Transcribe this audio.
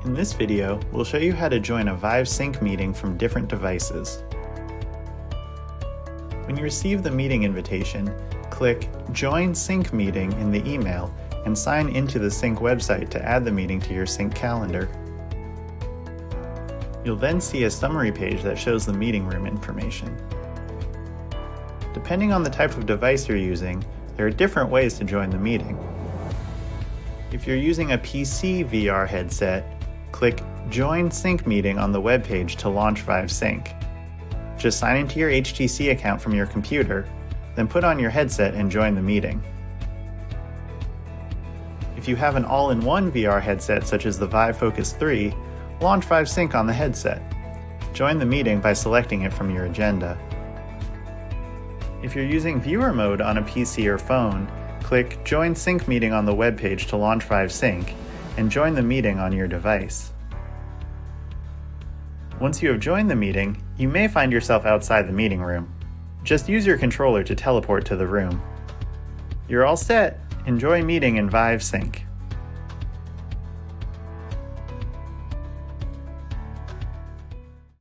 In this video, we'll show you how to join a Vive Sync meeting from different devices. When you receive the meeting invitation, click Join Sync Meeting in the email and sign into the Sync website to add the meeting to your Sync calendar. You'll then see a summary page that shows the meeting room information. Depending on the type of device you're using, there are different ways to join the meeting. If you're using a PC VR headset, click Join Sync Meeting on the web page to launch Vive Sync. Just sign into your HTC account from your computer, then put on your headset and join the meeting. If you have an all-in-one VR headset such as the Vive Focus 3, launch Vive Sync on the headset. Join the meeting by selecting it from your agenda. If you're using viewer mode on a PC or phone, click Join Sync Meeting on the web page to launch Vive Sync and join the meeting on your device. Once you have joined the meeting, you may find yourself outside the meeting room. Just use your controller to teleport to the room. You're all set. Enjoy meeting in Vive Sync.